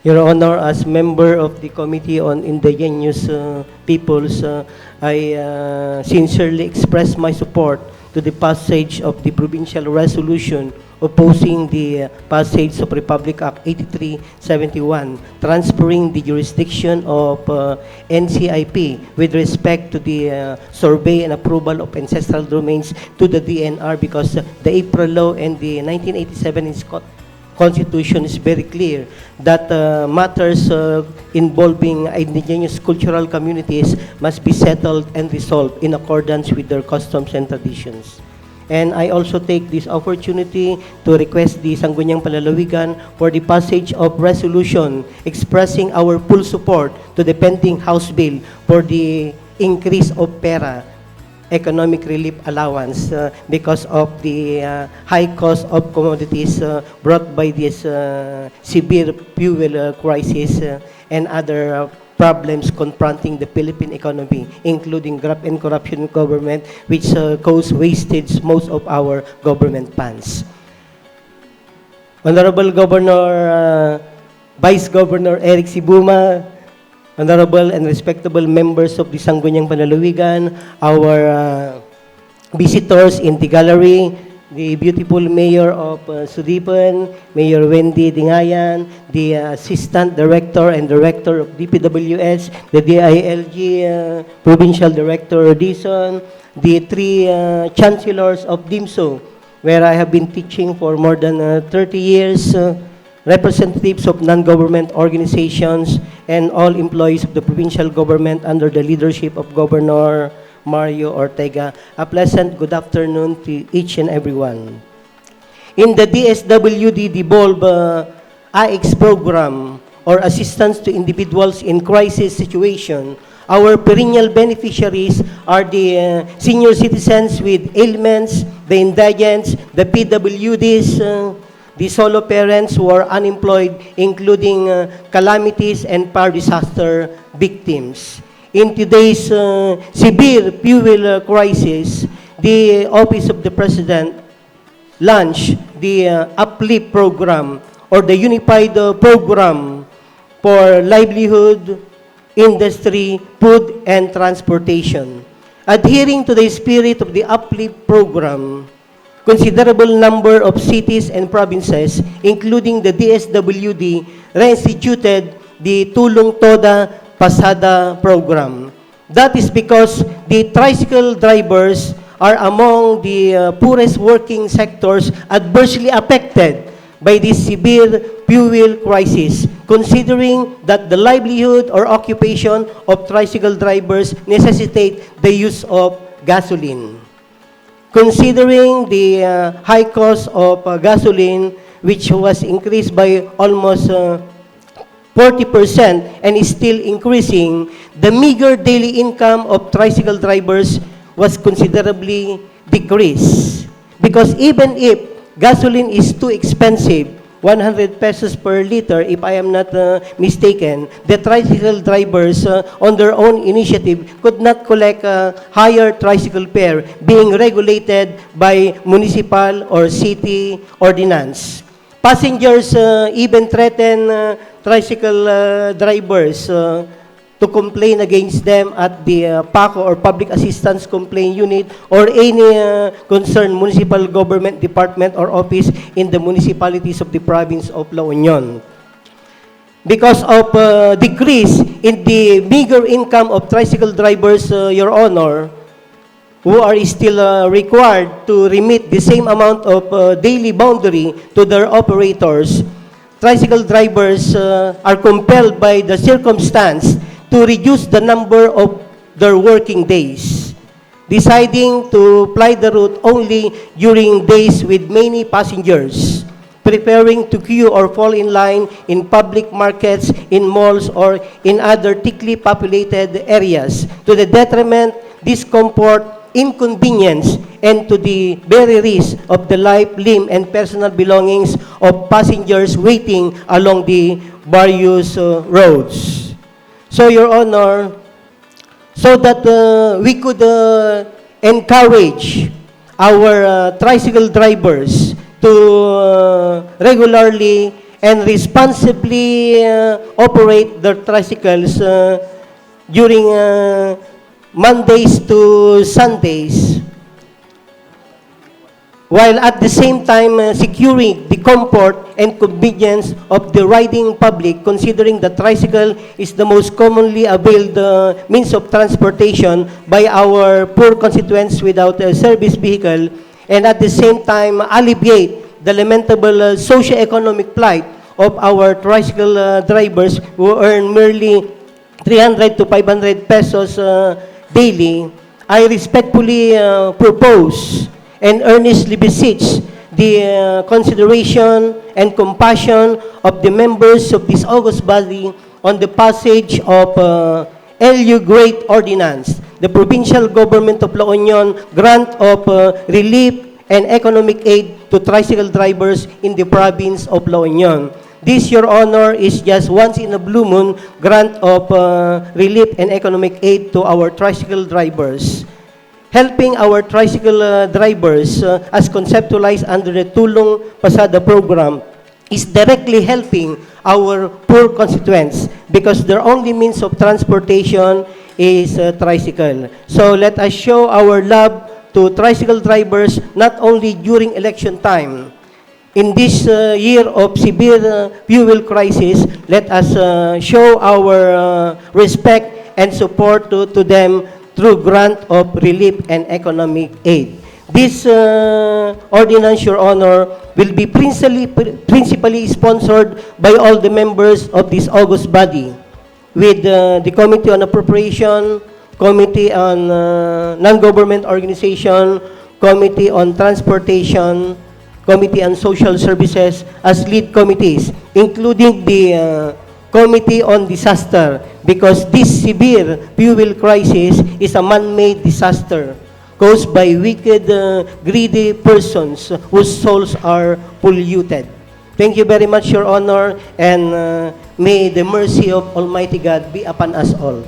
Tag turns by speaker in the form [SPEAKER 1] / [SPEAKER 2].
[SPEAKER 1] Your Honor, as member of the Committee on Indigenous Peoples, I sincerely express my support to the passage of the provincial resolution opposing the passage of Republic Act 8371, transferring the jurisdiction of NCIP with respect to the survey and approval of ancestral domains to the DNR, because the April law and the 1987 Constitution is very clear that matters involving indigenous cultural communities must be settled and resolved in accordance with their customs and traditions. And I also take this opportunity to request the Sangguniang Palalawigan for the passage of resolution expressing our full support to the pending House Bill for the increase of PERA, economic relief allowance, because of the high cost of commodities brought by this severe fuel crisis and other problems confronting the Philippine economy, including graft and corruption in government, which cause wastage most of our government funds. Honorable Governor, Vice Governor Eric Sibuma, honorable and respectable members of the Sangguniang Panlalawigan, our visitors in the gallery, the beautiful Mayor of Sudipan, Mayor Wendy Dingayan, the Assistant Director and Director of DPWS, the DILG Provincial Director Dison, the three Chancellors of DIMSO, where I have been teaching for more than 30 years, representatives of non-government organizations, and all employees of the provincial government under the leadership of Governor Mario Ortega. A pleasant good afternoon to each and everyone. In the DSWD Devolve AX program, or assistance to individuals in crisis situation, our perennial beneficiaries are the senior citizens with ailments, the indigents, the PWDs, the solo parents who are unemployed, including calamities and fire disaster victims. In today's severe fuel crisis, the Office of the President launched the UPLIFT program, or the Unified Program for Livelihood, Industry, Food, and Transportation. Adhering to the spirit of the UPLIFT program, considerable number of cities and provinces, including the DSWD, reinstituted the Tulong Toda Pasada program. That is because the tricycle drivers are among the poorest working sectors adversely affected by this severe fuel crisis, considering that the livelihood or occupation of tricycle drivers necessitate the use of gasoline. Considering the high cost of gasoline, which was increased by almost 40% and is still increasing, the meager daily income of tricycle drivers was considerably decreased. Because even if gasoline is too expensive, 100 pesos per liter, if I am not mistaken, the tricycle drivers on their own initiative could not collect a higher tricycle fare, being regulated by municipal or city ordinance. Passengers even threaten tricycle drivers to complain against them at the PACO, or Public Assistance Complaint Unit, or any concerned municipal government department or office in the municipalities of the province of La Union. Because of decrease in the meager income of tricycle drivers, Your Honor, who are still required to remit the same amount of daily boundary to their operators, tricycle drivers are compelled by the circumstance to reduce the number of their working days, deciding to ply the route only during days with many passengers, preferring to queue or fall in line in public markets, in malls, or in other thickly populated areas, to the detriment, discomfort, inconvenience, and to the very risk of the life, limb, and personal belongings of passengers waiting along the various roads. So, Your Honor, so that we could encourage our tricycle drivers to regularly and responsibly operate their tricycles during Mondays to Sundays, while at the same time securing the comfort and convenience of the riding public, considering the tricycle is the most commonly availed means of transportation by our poor constituents without a service vehicle, and at the same time alleviate the lamentable socio-economic plight of our tricycle drivers who earn merely 300 to 500 pesos daily. I respectfully propose and earnestly beseech the consideration and compassion of the members of this august body on the passage of LU Great Ordinance, the provincial government of La Union grant of relief and economic aid to tricycle drivers in the province of La Union. This, Your Honor, is just once in a blue moon grant of relief and economic aid to our tricycle drivers. Helping our tricycle drivers as conceptualized under the Tulong Pasada program is directly helping our poor constituents because their only means of transportation is tricycle. So let us show our love to tricycle drivers not only during election time. In this year of severe fuel crisis, let us show our respect and support to them through grant of relief and economic aid. This ordinance, Your Honor, will be principally sponsored by all the members of this august body, with the Committee on Appropriation, Committee on Non-Government Organization, Committee on Transportation, Committee on Social Services as lead committees, including the Committee on Disaster, because this severe fuel crisis is a man-made disaster caused by wicked, greedy persons whose souls are polluted. Thank you very much, Your Honor, and may the mercy of Almighty God be upon us all.